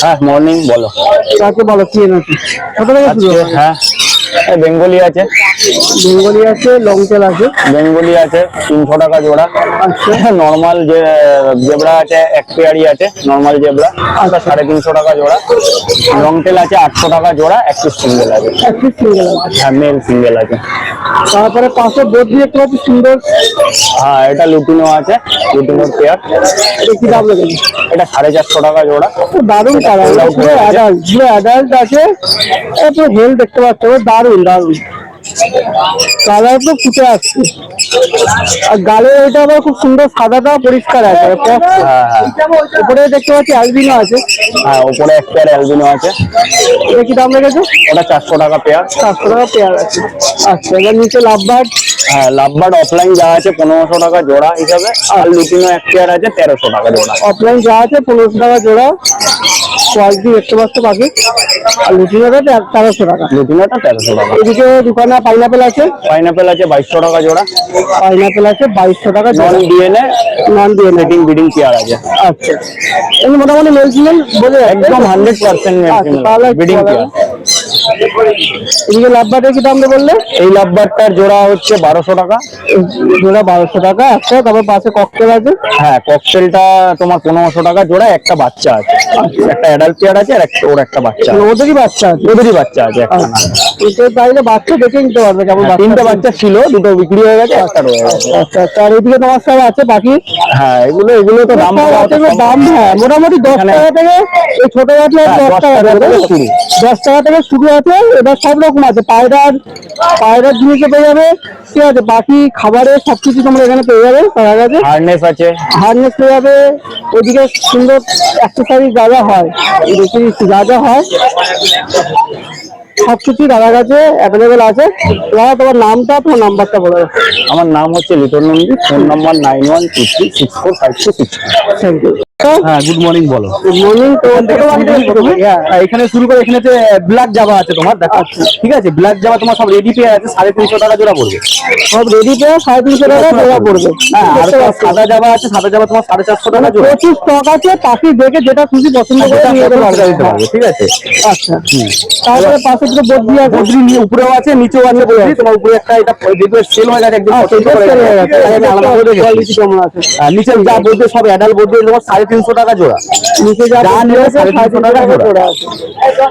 হ্যাঁ মর্নিং বলো। কাকে বলো কি এনেছো? কত থেকে শুরু? হ্যাঁ বেঙ্গলি আছে, বেঙ্গলি আছে, লং টেল আছে। বেঙ্গলি আছে 300 টাকা জোড়া। আচ্ছা নর্মাল যে জেব্রা আছে এক পেয়ারি আছে, নর্মাল জেব্রা আচ্ছা। 350 টাকা জোড়া। লং টেল আছে 800 টাকা জোড়া, একটু সিঙ্গেল আছে। একটু সিঙ্গেল আছে। হ্যাঁ মেল সিঙ্গেল আছে। তারপরে পাশে বোর্ড দিয়ে একটু আছে সুন্দর। হ্যাঁ এটা লুটিনো আছে, লুটিনোর পেয়ার। এটা কি দাম লেগেছে? এটা 450 টাকা জোড়া। দারুণ কালার, পুরো অ্যাডাল্ট, পুরো অ্যাডাল্ট আছে। পুরো হেল দেখতে পাচ্ছ, দারুণ দারুণ কালার তো ফুটে আসছে। আর গালের এটা আবার খুব সুন্দর, সাদাটা পরিষ্কার আছে। উপরে দেখতে পাচ্ছি অ্যালবিনো আছে। হ্যাঁ উপরে এক পেয়ার অ্যালবিনো আছে। এটা কি দাম লেগেছে? ওটা 400 টাকা পেয়ার। 700 টাকা পেয়ার আছে। আচ্ছা, এবার নিচে লাভবার্ড। হ্যাঁ লাভবার্ড অফলাইন যা আছে 1500 টাকা জোড়া হিসাবে, আর লুটিনো এক পেয়ার আছে 1300 টাকা জোড়া। অফলাইন যা আছে 1500 টাকা জোড়া, কোয়ালিটি দেখতে পাচ্ছ পাখি। আর লুটিনোটা 1300 টাকা। লুটিনোটা 1300 টাকা। এদিকে দোকানে পাইনাপেল আছে। পাইনাপেল আছে 2200 টাকা জোড়া। পাইনাপেল আছে 2200 টাকা জোড়া। Non DNA, non DNA setting breeding pair আছে। আচ্ছা, এমনি মোটামুটি মেল ফিমেল বলে একদম 100% মেল আচ্ছা, তাহলে ফিমেল বিডিং পেয়ার। এদিকে লাভবার্ডের কি দাম বললে? এই লাভবার্ডটার জোড়া হচ্ছে 1200 টাকা। জোড়া 1200 টাকা। আচ্ছা, তারপর পাশে ককটেল আছে। হ্যাঁ ককটেলটা তোমার 1500 টাকা জোড়া, একটা বাচ্চা আছে। একটা অ্যাডাল্ট পেয়ার আছে আর ওর একটা বাচ্চা আছে। ওদেরই বাচ্চা আছে? ওদেরই বাচ্চা আছে একটা। এটা চাইলে বাচ্চা দেখে নিতে পারবে কেমন। তিনটা বাচ্চা ছিল, দুটো বিক্রি হয়ে গেছে, একটা রয়ে গেছে। আচ্ছা আচ্ছা। আর এদিকে তোমার সব আছে বাকি। হ্যাঁ এগুলো তো দাম দাম হ্যাঁ মোটামুটি 10 টাকা থেকে, এই ছোট বাচ্চা 10 টাকা থেকে শুরু। 10 টাকা থেকে শুরু আছে। এবার সব রকম আছে, পায়রার জিনিসও পেয়ে যাবে, ঠিক আছে। বাকি খাবারের সবকিছু তোমরা এখানে পেয়ে যাবে। তার কাছে হার্নেস আছে, হার্নেস পেয়ে যাবে। ওইদিকে সুন্দর অ্যাক্সেসরিজ যা যা হয়, যা যা হয় সবকিছু দাদার কাছে অ্যাভেলেবেল আছে। দাদা তোমার নামটা, তোমার নাম্বারটা বলো। আমার নাম হচ্ছে Liton Nandi, phone number 9123645266। Thank you. হ্যাঁ গুড মর্নিং বলো। Good morning. তো এখানে শুরু করে, এখানে যে ব্ল্যাক জাভা আছে তোমার, দেখো ঠিক আছে। ব্ল্যাক জাভা তোমার সব রেডি পেয়ার আছে, 350 টাকা জোড়া পড়বে। সব রেডি পেয়ার 350 টাকা জোড়া পড়বে। হ্যাঁ আর সাদা জাভা আছে, সাদা জাভা তোমার 450 টাকা জোড়া। প্রচুর স্টক আছে, পাখি দেখে যেটা খুশি পছন্দ করে নিয়ে যেতে পারবে। ঠিক আছে। আচ্ছা, তারপরে পাশে দুটো বদ্রি আছে। বদ্রি নিয়ে উপরেও আছে, নিচেও আছে বদ্রি। তোমার উপরে একটা, এটা যেগুলো সেল হয়ে গেছে একদম পছন্দ করে গেছে, আমি আলাদা করে রেখেছি। কোয়ালিটি কেমন আছে? নিচে যা বদ্রি সব অ্যাডাল্ট বদ্রি, তোমার 350 টাকা জোড়া। নিচে যা নেবে 350 টাকা জোড়া। আচ্ছা,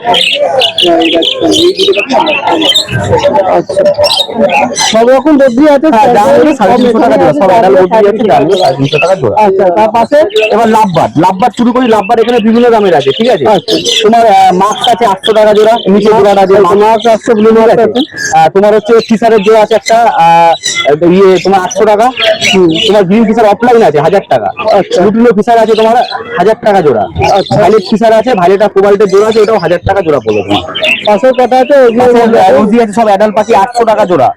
সব রকম বদ্রি আছে। 350 টাকা জোড়া, সব অ্যাডাল্ট বদ্রি আছে, 350 টাকা জোড়া। আচ্ছা, তার পাশে এবার লাভবার্ড শুরু করি। লাভবার্ড এখানে বিভিন্ন দামের আছে, ঠিক আছে। তোমার মাস্ক আছে 800 টাকা জোড়া, নিচে জোড়া আছে মাস্ক 800 ব্লু মাস্ক আছে। তোমার হচ্ছে ফিশারের জোড়া আছে একটা, ইয়ে তোমার 800 টাকা। তোমার গ্রিন ফিশার অফলাইন আছে 1000 টাকা। লুটিনো ফিশার আছে তোমার 1000 টাকা জোড়া। ভাইলেট ফিশার আছে, ভাইলেট আর কোবাল্টের জোড়া আছে, ওটাও 1000 টাকা জোড়া পড়বে তোমার। পাশে কত আছে? রোজি আছে, সব অ্যাডাল্ট পাখি 800 টাকা জোড়া।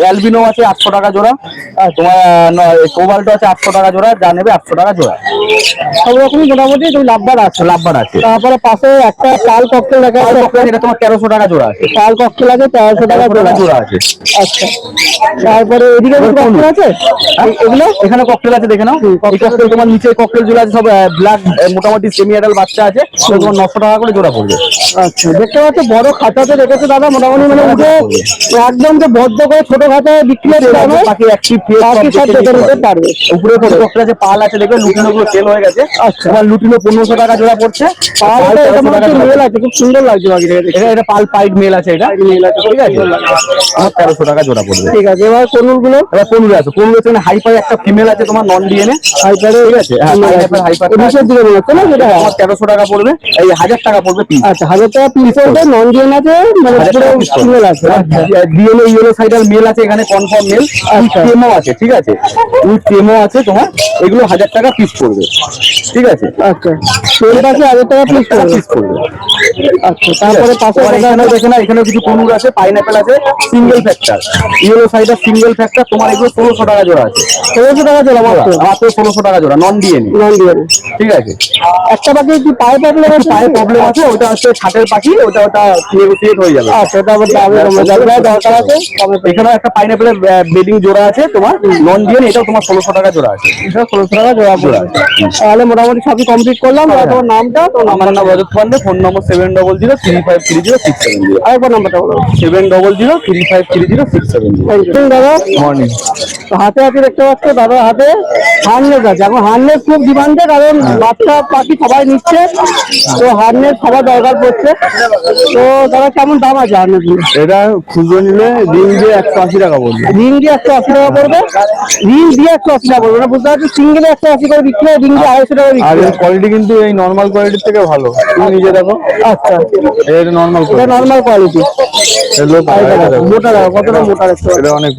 অ্যালবিনো আছে 800 টাকা জোড়া। তোমার কোবাল্টো আছে 800 টাকা জোড়া, যা নেবে 800 টাকা জোড়া। সব রকমই মোটামুটি লাভবার আছে। তারপরে পাশে একটা পাল ককটেল দেখা যাচ্ছে, এটা তোমার 1300 টাকা জোড়া আছে। পাল ককটেল আছে 1300 টাকা জোড়া আছে। আচ্ছা, তারপরে এদিকে ককটেল আছে। এগুলো এখানে ককটেল আছে, দেখে নাও। ককটেল তোমার নিচে ককটেল জোড়া আছে, সব ব্ল্যাক, মোটামুটি সেমি অ্যাডাল্ট বাচ্চা আছে, তোমার 900 টাকা করে জোড়া পড়বে। আচ্ছা, দেখতে পাচ্ছ বড় খাঁচাতে রেখেছে দাদা, মোটামুটি মানে উঠে একদম যে বদ্ধ করে ছোট খাঁচায় বিক্রি হচ্ছে বাকি অ্যাক্টিভ নিতে পারবে। উপরে ককটেল আছে, পাল আছে, দেখবে লুটিনো গুলো সেল হয়ে গেছে। আচ্ছা, তোমার লুটিনো 1500 টাকা জোড়া পড়ছে। পালটা এটা মোটামুটি মেল আছে, খুব সুন্দর লাগছে বাকিটা। এটা পাল পাইড মেল আছে, এটা মেল আছে, ঠিক আছে। আমার 1300 টাকা জোড়া পড়বে। ঠিক আছে, এবার কোনুল গুলো। এবার কোনুল আছে, কোনুল আছে হাইপার একটা ফিমেল আছে তোমার, নন ডিএনএ হাইপারে, ঠিক আছে। হাইপার নিচের দিকে মনে হচ্ছে না, যেটা আমার 1300 টাকা পড়বে। এই 1000 টাকা পড়বে পিস। আচ্ছা, 1000 টাকা পিস পড়বে। নন ডিএনএ আছে, মানে ফিমেল আছে। ডিএনএ ইয়েলো সাইডার মেল আছে এখানে, কনফার্ম মেল। টেমো আছে, ঠিক আছে। উইথ টেমো আছে তোমার, এগুলো 1000 টাকা পিস পড়বে, ঠিক আছে। আচ্ছা, সেল আছে 1000 টাকা পিস পড়বে। আচ্ছা, তারপরে পাশে তোমার এখানেও দেখে না, এখানেও কিছু তনুর আছে, পাইনাপেল আছে, single factor, yellow cider single factor, তোমার এগুলো 1600 টাকা জোড়া আছে। 1600 টাকা জোড়া মাত্র? মাত্র 1600 টাকা জোড়া, নন ডিএনএ। নন ডিএনএ, ঠিক আছে। একটা পাখি কি পায়ে প্রবলেম আছে? পায়ে প্রবলেম আছে, ওটা হচ্ছে ছাটের পাখি, ওটা নেগোসিয়েট হয়ে যাবে। আচ্ছা, ওটা আবার দামে কমে যাবে, দরকার আছে কমে। এখানেও একটা পাইনাপেলের বেডিং জোড়া আছে তোমার, নন ডিএনএ, এটাও তোমার 1600 টাকা জোড়া আছে। এটা 1600 টাকা জোড়া পড়বে। তাহলে মোটামুটি সবই কমপ্লিট করলাম। তোমার নামটা? আমার নাম রজত পান্ডে, ফোন নম্বর 7003530670। আরেকবার নাম্বারটা বলো। 7003530670। দাদা মর্নিং। হাতে হাতে দেখতে পাচ্ছ দাদার হাতে হার্নেস আছে। এখন হার্নেস খুব ডিমান্ডে, কারণ বাচ্চা পাখি সবাই নিচ্ছে, তো হার্নেস সবার দরকার পড়ছে। তো দাদা কেমন দাম আছে হার্নেস গুলো? এটা খুচরো নিলে রিং দিয়ে 180 টাকা পড়বে। রিং দিয়ে 180 টাকা পড়বে? রিং দিয়ে 180 টাকা পড়বে না, বুঝতে পারছি। সিঙ্গেলে 180 করে বিক্রি হয়, রিং দিয়ে 250 টাকা বিক্রি আর হয়। এর কোয়ালিটি কিন্তু এই নরমাল কোয়ালিটির থেকে ভালো, তুমি নিজে দেখো। আচ্ছা, এটা নরমাল এটা নর্মাল কোয়ালিটি। মোটা দেখো, কতটা মোটা দেখতে পাচ্ছ। এটা অনেক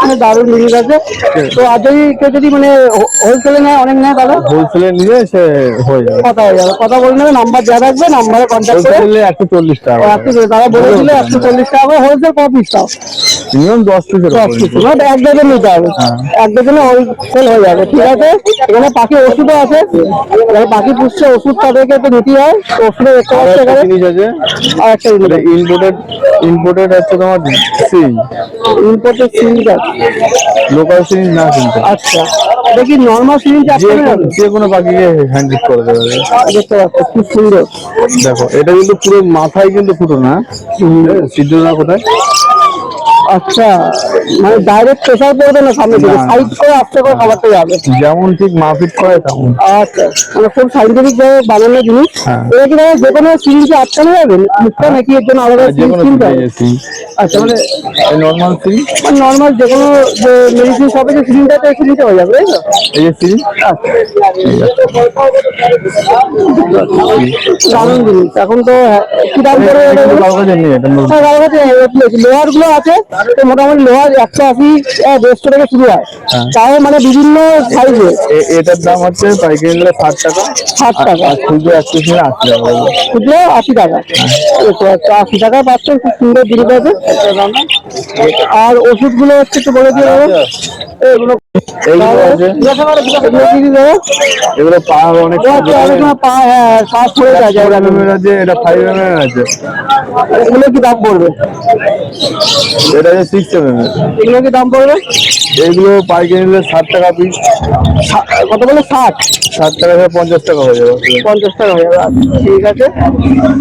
মানে দারুণ জিনিস আছে। তো আর যদি কেউ যদি মানে হোলসেলে নেয়, অনেক নেয়, তাহলে হোলসেলে নিলে সে হয়ে যাবে, কথা হয়ে যাবে। কথা বলে নেবে, নাম্বার দেওয়া থাকবে, নাম্বারে কন্ট্যাক্ট করে। হোলসেলে 140 টাকা, তারা বলে দিলে 140 টাকা করে। হোলসেল কত পিস তাও? মিনিমাম 10 পিসের 10 পিস, মানে এক ডজন নিতে হবে। এক ডজনে হোলসেল হয়ে যাবে। ঠিক আছে। এখানে পাখি ওষুধও আছে, যারা পাখি পুষছে ওষুধ তাদেরকে তো নিতেই হয়। তো ওষুধে দেখতে পাচ্ছি এখানে জিনিস আছে। আর একটা জিনিস, ইম্পোর্টেড হচ্ছে তোমার সিং, ইম্পোর্টেড সিরিঞ্জ আছে। লোকাল সিং না কিন্তু। আচ্ছা, এটা কি নর্মাল সিরিঞ্জ আছে? যে কোনো পাখিকে হ্যান্ডেল করে দেবে। দেখতে পাচ্ছ খুব সুন্দর। দেখো এটা কিন্তু পুরো মাথায় কিন্তু ফুটো না, সিদ্ধ না কোথায়। আচ্ছা, মানে ডাইরেক্ট প্রেসার পড়বে না সামনে থেকে, সাইড করে আস্তে করে খাবারটা যাবে। যেমন ঠিক মাফিট করে তেমন। আচ্ছা, মানে খুব সাইন্টিফিক ভাবে বানানো জিনিস। এটা কি মানে যে কোনো সিরিঞ্জে আটকানো যাবে মুখটা, নাকি এর জন্য আলাদা যে সিরিঞ্জ কোনো কিনতে হবে? আচ্ছা, মানে নর্মাল সিং, মানে নর্মাল যে কোনো যে মেডিসিন শপে যে সিরিঞ্জটা, এই সিরিঞ্জটা হয়ে যাবে, তাই তো? এই যে সিং। দারুণ জিনিস। এখন তো কি দাম করে লোহার গুলো আছে? তো মোটামুটি লোহার 180 150 থেকে শুরু হয়, তাও মানে বিভিন্ন সাইজে। এটার দাম হচ্ছে পাইকারি নিলে 60 টাকা, 60 টাকা, আর খুচরো 80 নিলে 80 টাকা। খুচরো 80 টাকা। 80 টাকা পাচ্ছে, খুব সুন্দর জিনিস আছে। আর ওষুধ গুলো হচ্ছে একটু বলে দিয়ে দেবো। এগুলো এগুলো পা অনেক অনেক সময় পা, হ্যাঁ, শ্বাস পড়ে যায় জায়গা। আছে, এটা 5 mm আছে। এগুলো কি দাম পড়বে? এটা আছে 6 mm। এগুলো কি দাম পড়বে? এইগুলো পাইকারি নিলে 60 টাকা পিস। কত বলে? 60 টাকা থেকে 50 টাকা হয়ে যাবে। 50 টাকা হয়ে যাবে। আচ্ছা, ঠিক আছে।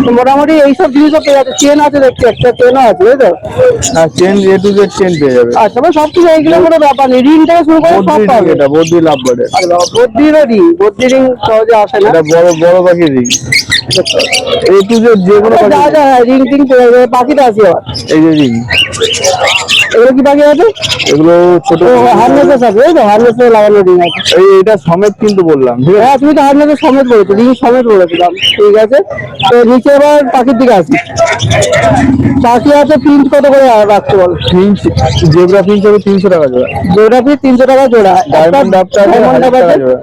তো মোটামুটি এইসব জিনিসও পেয়ে যাচ্ছে। চেন আছে দেখছি, একটা চেনও আছে, তাই তো? হ্যাঁ, chain A to Z chain পেয়ে যাবে। আচ্ছা, মানে সব কিছু এইগুলো কোনো ব্যাপার নেই, রিং থেকে শুরু করে সব পাবে। এটা বদ্রি লাভ বাড়ে। আরে বাবা, বদ্রিরও রিং? বদ্রি রিং সহজে আসে না। এটা বড় বড় পাখি রিং। A to Z যে কোনো যা যা, হ্যাঁ, রিং টিং পেয়ে যাবে। পাখিটা আছে আবার, এই যে রিং। এগুলো কি পাখি আছে? এগুলো ছোট হারনেসের সাথে, তাই তো? হারনেসে লাগানো রিং আছে। এটা সমেত কিন্তু বললাম, ঠিক আছে। হ্যাঁ, তুমি তো হারনেসের সমেত বলেছো, রিং সমেত বলেছিলাম। ঠিক আছে। তো নিচে এবার পাখির দিকে আসি। পাখি আছে প্রিন্ট কত করে রাখতে বল? ফিঞ্চ, জেব্রা ফিঞ্চ হবে 300 টাকা জোড়া। জোড়া পিস 300 টাকা জোড়া। ডায়মন্ড ডাবটা আছে 1000 টাকা জোড়া।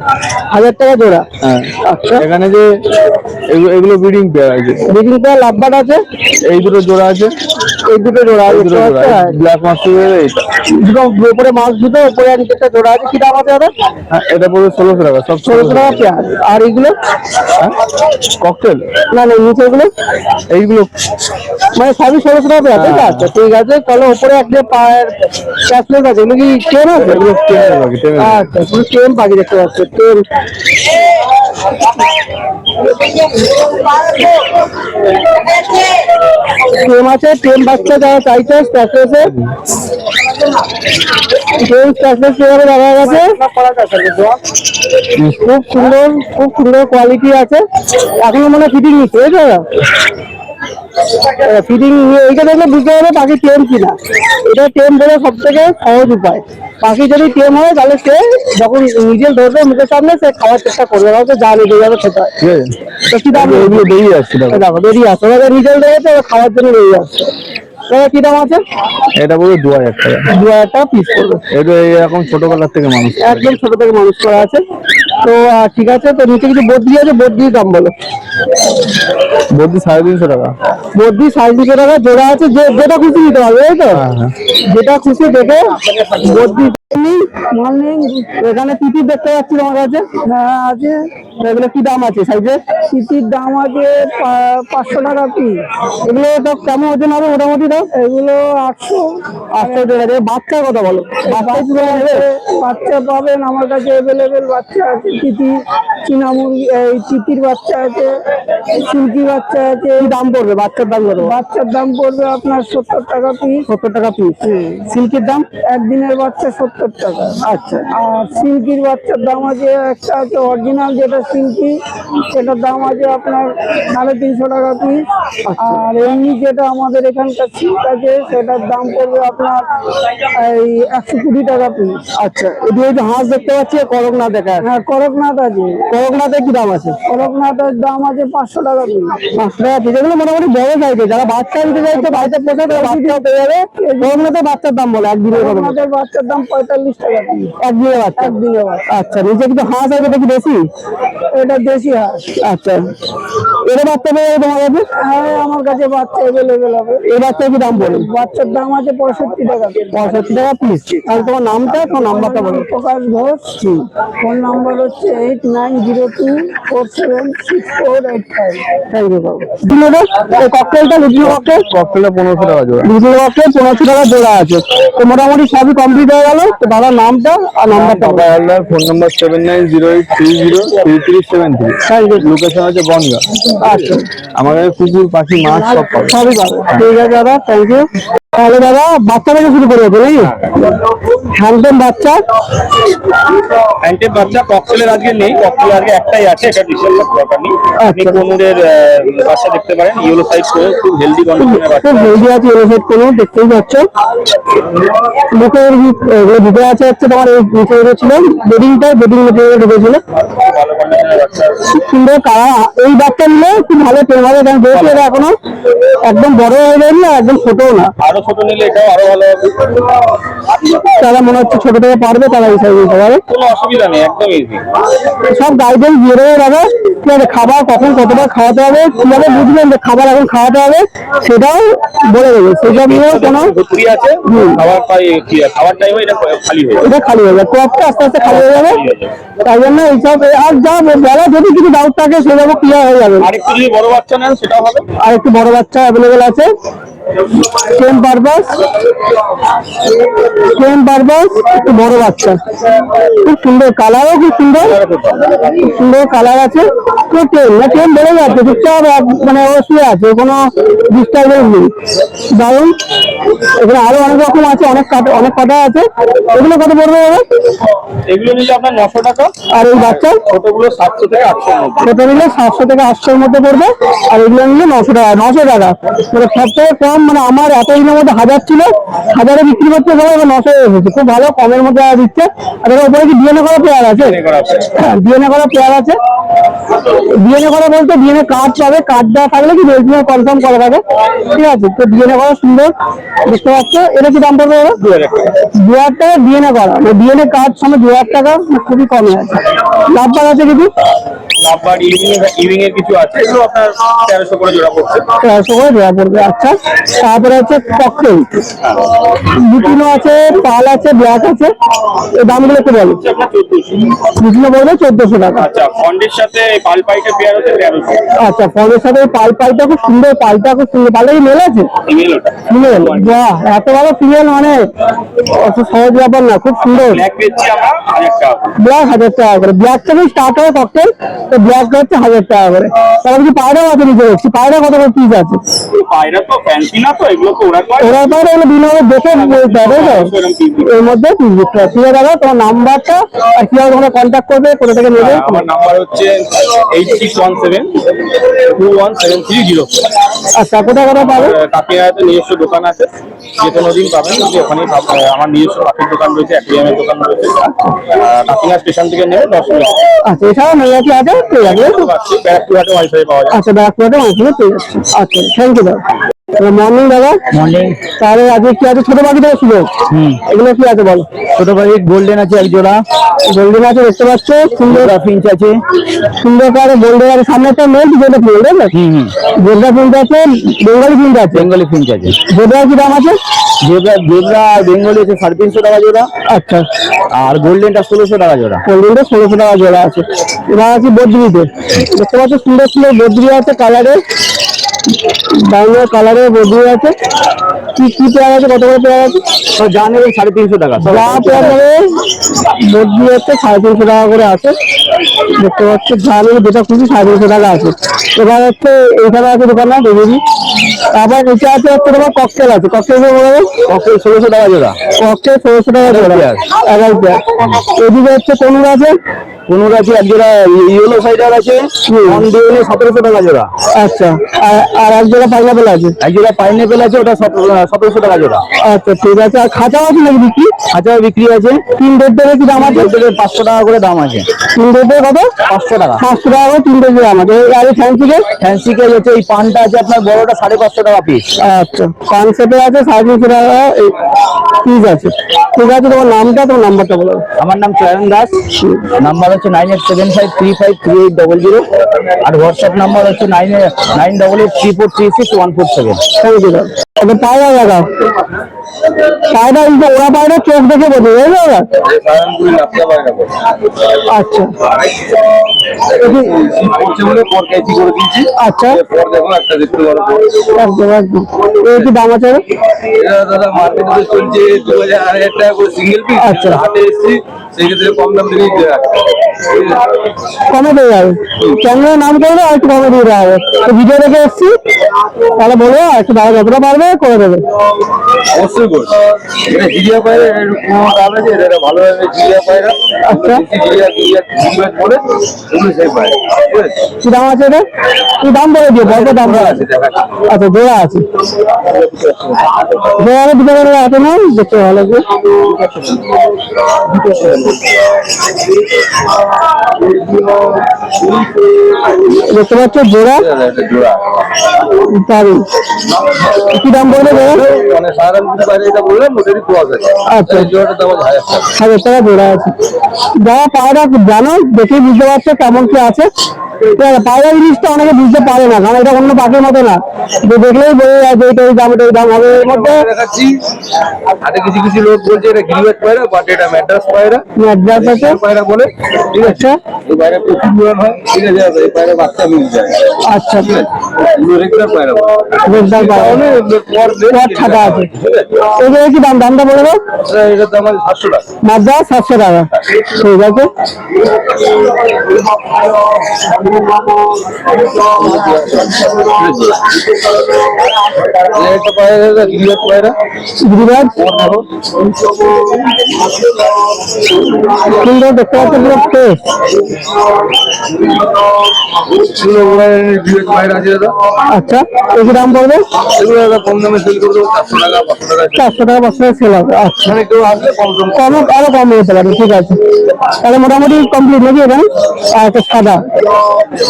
1000 টাকা জোড়া। হ্যাঁ, আচ্ছা, এখানে যে এগুলো ব্রিডিং পেয়ার আছে। ব্রিডিং পেয়ার লাভবার্ড আছে, এই দুটো জোড়া আছে, এই দুটো জোড়া। ব্ল্যাক মাস্টার এইটা। দুটো উপরে মাছ, দুটো উপরে নিচে জোড়া আছে। কি দাম আছে ওদের? হ্যাঁ, এটা পড়বে 1600 টাকা, সব 1600 টাকা পেয়ার। আর এইগুলো ককটেল, না না, নিচে এগুলো এইগুলো মানে সবই 1600 টাকা পেয়ার, তাই তো? আচ্ছা, ঠিক আছে। তাহলে উপরে একটা পায়ের ক্যাসলেট আছে, এগুলো কি চেন আছে? এগুলো টেমের পাখি, টেমের। আচ্ছা, পুরো টেম পাখি দেখতে পাচ্ছ, টেম। টেম আছে, টেম বাচ্চা যারা চাইছে স্ট্যাসলেসে, টেম স্ট্যাসলেস পেয়ারে দেখা গেছে। খুব সুন্দর, খুব সুন্দর কোয়ালিটি আছে। এখনো মানে ফিটিং নিচ্ছে, তাই তো? ফিটিং এইটা দেখলে বুঝতে হবে পাখি টেম কিনা। এটা টেম বলে সব থেকে সহজ উপায়। পাখি যদি টেম হয়, তাহলে সে যখন নিজের ধরবে মুখের সামনে, সে খাওয়ার চেষ্টা করবে, হয়তো যা লেগে যাবে খেতে হয়। তো কি দাম? এগুলো বেরিয়ে আসছে, দেখো বেরিয়ে আসছে, ওরা নিজের লেগেছে, ওরা খাওয়ার জন্য বেরিয়ে আসছে। কি দাম আছে? এটা বলবে 2000 টাকা। 2000 টাকা পিস করবে। এটা এরকম ছোটবেলার থেকে মানুষ, একদম ছোট থেকে মানুষ করা আছে। তো ঠিক আছে, তো নিচে কিছু বদ্রি আছে, বদ্রির দাম বলো। বদ্রি 350 টাকা। বদ্রি 350 টাকা জোড়া আছে, যেটা খুশি নিতে পারবে, তাই তো? যেটা খুশি দেখে বদ্রি মাল নেই। এখানে তিতির দেখতে পাচ্ছি তোমার কাছে। হ্যাঁ আছে। এগুলো কি দাম আছে সাইজের? তিতির দাম আছে 500 টাকা পিস। এগুলো তো কেমন ওজন হবে মোটামুটি দাম? এগুলো 800 টাকা। বাচ্চা কথা বলো, বাচ্চা পাবেন আমার কাছে অ্যাভেলেবেল বাচ্চা আছে। চীনা মুরগি, এই তিতির বাচ্চা আছে, সিল্কি বাচ্চা আছে। কি দাম পড়বে বাচ্চার দাম কত? বাচ্চার দাম পড়বে আপনার 70 টাকা পিস। 70 টাকা পিস। সিল্কির দাম? একদিনের বাচ্চা 70 টাকা। আচ্ছা। আর সিল্কির বাচ্চার দাম আছে, একটা আছে অরিজিনাল যেটা সিল্কি, সেটার দাম আছে আপনার 350 টাকা পিস। আর এমনি যেটা আমাদের এখানকার সিল্ক আছে সেটার দাম পড়বে আপনার এই 120 টাকা পিস। আচ্ছা। এদিকে যে হাঁস দেখতে পাচ্ছি করকনাথ দেখা। হ্যাঁ করকনাথ আছে। করকনাথের কি দাম আছে? করকনাথের দাম আছে 500 টাকা পিস। 500 টাকা পিস। এগুলো মোটামুটি বড় সাইজের, যারা বাচ্চা নিতে চাইছে বাড়িতে পোষা তারা বাচ্চাও পেয়ে যাবে। করকনাথের বাচ্চার দাম বলে একদিনের? করকনাথের বাচ্চার দাম 45 টাকা পিস। একদিনের বাচ্চা? একদিনের বাচ্চা। আচ্ছা। নিচে কিন্তু হাঁস আছে, এটা কি দেশি? এটা দেশি হাঁস। আচ্ছা। এর বাচ্চা পেয়ে যাবে তোমার কাছে? হ্যাঁ আমার কাছে বাচ্চা অ্যাভেলেবেল হবে। এই বাচ্চার কি দাম পড়বে? বাচ্চার দাম আছে 65 টাকা। 65 টাকা পিস। তাহলে তোমার নামটা, তোমার নাম্বারটা বলো। প্রকাশ ঘোষ। ফোন নাম্বার হচ্ছে 8902476485। থ্যাংক ইউ বাবু। এই ককটেলটা লিটল ককটেল? ককটেলটা 1500 টাকা জোড়া। লিটল ককটেল 1500 টাকা জোড়া আছে। তো মোটামুটি সবই কমপ্লিট হয়ে গেল। তো দাদার নামটা আর নাম্বারটা বলো। Phone number 7908303373। Thank you. Location হচ্ছে বনগা। আচ্ছা। আমার কাছে কুকুর পাখি মাছ সব পাবে। সবই পাবে। ঠিক আছে দাদা, থ্যাংক ইউ। তাহলে দাদা বাচ্চা থেকে শুরু করে দেবো নাকি? হ্যান্ডেম বাচ্চা। হ্যান্ডেম বাচ্চা ককটেলের আজকে নেই, ককটেলের আজকে একটাই আছে, এটা ডিসেল দরকার নেই। আপনি কোনুরের বাচ্চা দেখতে পারেন, ইয়েলো সাইজ করে খুব হেলদি কন্ডিশনের বাচ্চা। খুব হেলদি আছে, ইয়েলো সাইজ কোনো দেখতেই পাচ্ছ। মুখের ভিতরে আছে হচ্ছে তোমার এই নিচে ছিল বেডিংটা, বেডিং মেটেরিয়াল ঢুকেছিল। ভালো কন্ডিশনের বাচ্চা। খুব সুন্দর কালার। এই বাচ্চা নিলে খুব ভালো পেয়ে হবে, কারণ যেহেতু এটা এখনো একদম বড় হয়ে যায়নি না, একদম ছোটও না। আরো ছোট নিলে এটাও আরো ভালো হবে। তারা মনে হচ্ছে ছোট থেকে পারবে, তারা এই সাইজ নিতে পারে। কোনো অসুবিধা নেই, একদম ইজি। সব গাইডেন্স দিয়ে দেবে দাদা। ঠিক আছে, খাবার কখন কতটা খাওয়াতে হবে, কিভাবে বুঝবেন যে খাবার এখন খাওয়াতে হবে সেটাও বলে দেবে। সেসব নিয়েও কোনো ভুতুরি আছে, খাবার টাইমে এটা খালি হয়ে যাবে। এটা খালি হয়ে যাবে, ক্রপটা আস্তে আস্তে খালি হয়ে যাবে। তাই জন্য এইসব আর যা বলা, যদি কিছু ডাউট থাকে সেভাবে ক্লিয়ার হয়ে যাবে। আর একটু যদি বড় বাচ্চা নেন সেটাও হবে। আর একটু বড় বাচ্চা অ্যাভেলেবেল আছে। সেম পারপাস, সেম পারপাস, একটু বড় বাচ্চা। খুব সুন্দর কালারও, খুব সুন্দর, খুব সুন্দর কালার আছে। ট্রেন বেড়ে যাচ্ছে চুপচাপ, মানে ও শুয়ে আছে, কোনো ডিস্টার্বেন্স নেই। দারুন। এখানে আরো অনেক রকম আছে, অনেক কাটা আছে। এগুলো কত পড়বে এবার? এগুলো নিলে আপনার 900 টাকা। আর এই বাচ্চা ছোটগুলো 700 থেকে 800 মধ্যে। ছোট নিলে 700 থেকে 800 মধ্যে পড়বে। আর এগুলো নিলে 900 টাকা। 900 টাকা মানে সব থেকে কম। মানে আমার এতদিনের মধ্যে 1000 ছিল, 1000-এ বিক্রি করতে গেলে 900 এসেছে। খুব ভালো কমের মধ্যে দিচ্ছে। আর এর উপরে কি ডিএনএ করা পেয়ার আছে? ডিএনএ করা পেয়ার আছে। ডিএনএ করা বলতে ডিএনএ কার্ড পাবে, কার্ড দেওয়া থাকলে কি রেজিস্ট্রেশন কনফার্ম করা যাবে। ঠিক আছে, তো ডিএনএ করা সুন্দর দেখতে পাচ্ছ। এটা কি দাম পড়বে? 2000 টাকা ডিএনএ করা, মানে ডিএনএ কার্ড সঙ্গে 2000 টাকা, খুবই কমে আছে। লাভবার আছে কিছু, লাভবার ইভিং এর কিছু আছে, এগুলো আপনার 1300 করে জোড়া পড়ছে। 1300 করে জোড়া পড়বে। আচ্ছা। তারপরে হচ্ছে ককটেল, লুটিনো আছে, পাল আছে, ব্ল্যাক আছে। এই দামগুলো একটু বলো। আপনার 1400। লুটিনো পড়বে 1400 টাকা। আচ্ছা, ফন্ডের সাথে পাল পাইটা পেয়ার হচ্ছে 1300। আচ্ছা, ফলের সাথে পাল পাইটা খুব সুন্দর, পালটা খুব সুন্দর। পালে কি মেল আছে? ফিমেল ওটা। ফিমেল, বাহ, এত ভালো ফিমেল, মানে অত সহজ ব্যাপার না, খুব সুন্দর। ব্ল্যাক বেচছি আমরা 1000 টাকা। ব্ল্যাক 1000 টাকা করে। ব্ল্যাক থেকে স্টার্ট হয় ককটেল, তো ব্ল্যাক হচ্ছে 1000 টাকা করে। তারপর কি পায়রাও আছে নিচে দেখছি? পায়রা কত করে পিস আছে? পায়রা তো ফ্যান্সি না, তো এগুলো তো ওরা করে। ওরা পায়রা এগুলো বিনামূল্যে দেখে বলতে হবে, তাই তো? এর মধ্যে পিস দিতে হবে। ঠিক আছে দাদা, তোমার নাম্বারটা আর কিভাবে তোমরা কন্ট্যাক্ট করবে, কোথা থেকে নেবে? আমার নাম্বার হচ্ছে 8617217330। আচ্ছা, কোথায় কোথায় পাবে? কাকিনাড়াতে নিজস্ব দোকান আছে, যে কোনো দিন পাবেন। ওখানেই আমার নিজস্ব পাখির দোকান রয়েছে, অ্যাকুয়ারিয়ামের দোকান রয়েছে। কাকিনাড়া স্টেশন থেকে নেবে 10 মিনিট। আচ্ছা, এছাড়াও মেলাটি আছে, পেয়ে যাবে। ব্যারাকপুরহাটে ওয়াইফাই পাওয়া যায়। আচ্ছা, ব্যারাকপুরে অনেক পেয়ে যাচ্ছে। আচ্ছা, থ্যাংক ইউ দাদা। মর্নিং দাদা। মর্নিং। তাহলে আজকে কি আছে ছোট পাখি থেকে শুরু? এগুলো কি আছে বলো? ছোট পাখি গোল্ডেন আছে এক জোড়া, গোল্ডেন আছে দেখতে পাচ্ছ, সুন্দর ফিঞ্চ আছে। সুন্দর করে গোল্ডেন আছে, সামনে একটা মেল যেটা ফুল তাই না? জেব্রা ফিঞ্চ আছে, বেঙ্গলি ফিঞ্চ আছে। বেঙ্গলি ফিঞ্চ আছে। জেব্রা কি দাম আছে? জেব্রা বেঙ্গলি আছে 350 টাকা জোড়া। আচ্ছা। আর গোল্ডেনটা 1600 টাকা জোড়া। গোল্ডেনটা 1600 টাকা জোড়া আছে। এবার আছে বদ্রিতে, দেখতে পাচ্ছ সুন্দর সুন্দর বদ্রি আছে কালারে, ডায়মন্ড কালারের বদ্রি আছে। কি কি পেয়ার আছে, কত করে পেয়ার আছে? তো জানেন 350 টাকা যা পেয়ার করে বদ্রি হচ্ছে 350 টাকা করে আছে, দেখতে পাচ্ছ। জানেন যেটা খুশি 350 টাকা আছে। এবার হচ্ছে এইখানে আছে দোকানে দেখি। তারপর নিচে আছে হচ্ছে তোমার ককটেল আছে, ককটেল ককটেল 1600 টাকা জোড়া। ককটেল 1600 টাকা জোড়া, 11 পেয়ার। এদিকে হচ্ছে কোনুর আছে, কোনোর আছে এক জোড়া ইয়েলো সাইডার আছে, অন ডিওনে 1700 টাকা জোড়া। আচ্ছা। আর এক জোড়া পাইনাপেল আছে, এক জোড়া পাইনাপেল আছে, ওটা 1700 টাকা জোড়া। আচ্ছা ঠিক আছে। আর খাঁচাও আছে নাকি বিক্রি? খাঁচাও বিক্রি আছে। 3 ডেট দেবে কি দাম আছে? 500 টাকা করে দাম আছে। 3 ডেট দেবে কত? 500 টাকা। 500 টাকা করে 3 ডেট দাম আছে। আর এই ফ্যান্সি কেক? ফ্যান্সি কেক হচ্ছে এই পানটা আছে আপনার বড়টা 550 টাকা পিস। আচ্ছা, পান সেটে আছে 350 টাকা পিস আছে। ঠিক আছে, তোমার নামটা, তোমার নাম্বারটা বলো। আমার নাম চয়ন দাস, নাম্বার হচ্ছে 9875353800, আর হোয়াটসঅ্যাপ নাম্বার হচ্ছে 988834361447। থ্যাংক ইউ দাদা। ওটা পায়রা দাদা, পায়রা কিন্তু ওরা পায়রা চোখ দেখে বোঝে, তাই না ওরা? আচ্ছা আচ্ছা, একদম একদম। এই কি দাম আছে? দাদা মার্কেটে চলছে 2000 টাকা করে সিঙ্গেল পিস। আচ্ছা। হাটে এসেছি সেই ক্ষেত্রে কম দাম দিলেই কমে দিয়ে যাবে, চ্যানেলের নাম করবে আর একটু কমে দিয়ে দেওয়া হবে। তো ভিডিও দেখে এসছি, তাহলে বলবো একটু দাদা যতটা পারবে করে দেবে। অবশ্যই করছি। এটা জিরিয়া পায়রা, এর কোনো দাম আছে, এটা ভালো হবে জিরিয়া পায়রা। আচ্ছা। জিরিয়া জিরিয়া জিরিয়া করে ওগুলো সেই পায়রা, ঠিক আছে? কি দাম আছে এটা? কি দাম বলে দিও, কত দাম বলা আছে? আচ্ছা, জোড়া আছে, জোড়া দুটো করে আছে না, দেখতে ভালো লাগবে। দেখতে পাচ্ছ জোড়া, জোড়া দারুন। কি দাম বললে জোড়া? মানে সাধারণ কিছু বাইরে এটা বললে মোটামুটি ক্রস আছে। আচ্ছা, জোড়াটার দাম 1000 টাকা। 1000 টাকা জোড়া আছে। যারা পায়রা জানো দেখে বুঝতে পারছো কেমন কি আছে। পায়রা জিনিসটা অনেকে বুঝতে পারে না, কারণ এটা অন্য পাখির মতো না, যে দেখলেই বোঝা যায় যে এটাই দাম, এটাই দাম হবে। এর মধ্যে দেখাচ্ছি হাতে কিছু কিছু লোক বলছে এটা গিরিবাজ পায়রা, বাট এটা ম্যাড্রাস পায়রা। ম্যাড্রাস আছে, পায়রা বলে, ঠিক আছে? এই পায়রা প্রচুর উড়ান হয়, ঠিক আছে? এই পায়রা বাচ্চা মিল যায়। আচ্ছা, এগুলো রেগুলার পায়রা বলে। রেগুলার পায়রা। তাহলে এগুলোর পর পর ছাটা আছে। এগুলো কি দাম, দামটা বলে দাও। এটার দাম আছে 700 টাকা। ম্যাড্রাস 700 টাকা, ঠিক আছে। একটা পায়রা গিরিবাজ পায়রা, গিরিবাজ সুন্দর, দেখতে পাচ্ছ পুরো ফ্রেশ। গিরিবাজ পায়রা আছে দাদা। আচ্ছা, এই কি দাম পড়বে? এগুলো দাদা কম দামে সেল করে দেবো 400 টাকা 500 টাকা। 400 টাকা 500 টাকা সেল হবে। আচ্ছা, মানে কেউ আসলে কম দাম কম আরো কম হতে পারে, ঠিক আছে। তাহলে মোটামুটি কমপ্লিট নাকি এখানে? আর একটা সাদা,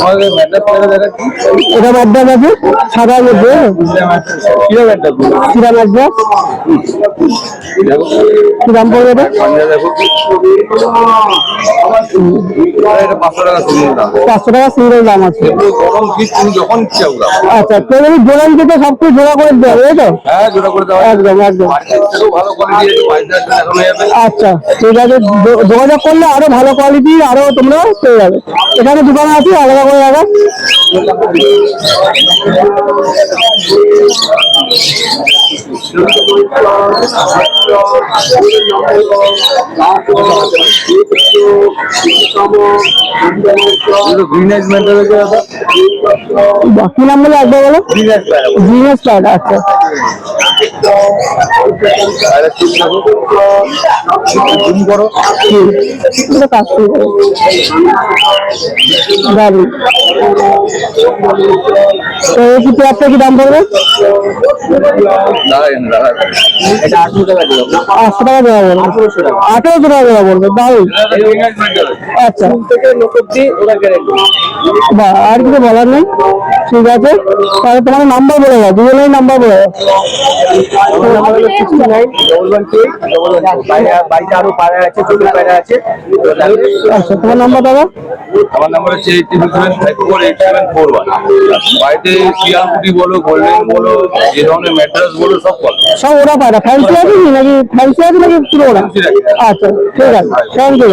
আমাদের ম্যাড্রাস পায়রা দেখাচ্ছি। এটা ম্যাড্রাস আছে সাদার মধ্যে, কিরকম একটা সিরা ম্যাড্রাস। কি দাম পড়বে এটা? দেখো এটা 500 টাকা সিঙ্গেল দাম। 500 টাকা সিঙ্গেল দাম আছে। এগুলো গরম শীত তুমি যখন চাও দাও। আচ্ছা, তো যদি জোড়া দিতে সবকিছু জোড়া করে দেবে, তাই তো? হ্যাঁ, জোড়া করে দেওয়া একদম একদম। ভালো কোয়ালিটি আছে, 5000 টাকা দেখানো যাবে। আচ্ছা, ঠিক আছে। যোগাযোগ করলে আরো ভালো কোয়ালিটি আরো তোমরা পেয়ে যাবে। এখানে দোকানে আছে আলাদা করে জায়গা। গ্রিন আইস ম্যান্টার আছে দাদা। কি নাম বলে একবার বলো? গ্রিন আইস পায়রা। জিনিয়াস প্যাড, আচ্ছা। আর একটু জুম করো। পুরো কাজ শুরু করো। দারুন। তো এই কি পেয়ারটা কি দাম পড়বে? দাঁড়ান দাঁড়ান, এটা 800 টাকা দিও। 800 টাকা দেওয়া বলবে, 1800 টাকা। 1800 টাকা দেওয়া বলবে। দারুন। আচ্ছা, থেকে লোক অব্দি ওরা গ্যারেন্টি। বা আর কিছু বলার নেই। ঠিক আছে, তাহলে তোমার নাম্বার বলে দাও, দুজনেই নাম্বার বলে দাও। আমার নাম্বার হলো 69112811. বাইরে আরো পায়রা আছে, ছোট পায়রা আছে। আচ্ছা, তোমার নাম্বার দাদা? আমার নাম্বার হচ্ছে 87548741। বাড়িতে শিয়ালকুটি বলো, গোল্ডেন বলো, যে ধরনের ম্যাট্রেস বলো, সব পাবে। সব ওরা পায়রা ফ্যান্সি আছে কি নাকি? ফ্যান্সি আছে নাকি পুরো ওরা? আচ্ছা, ঠিক আছে, থ্যাংক ইউ।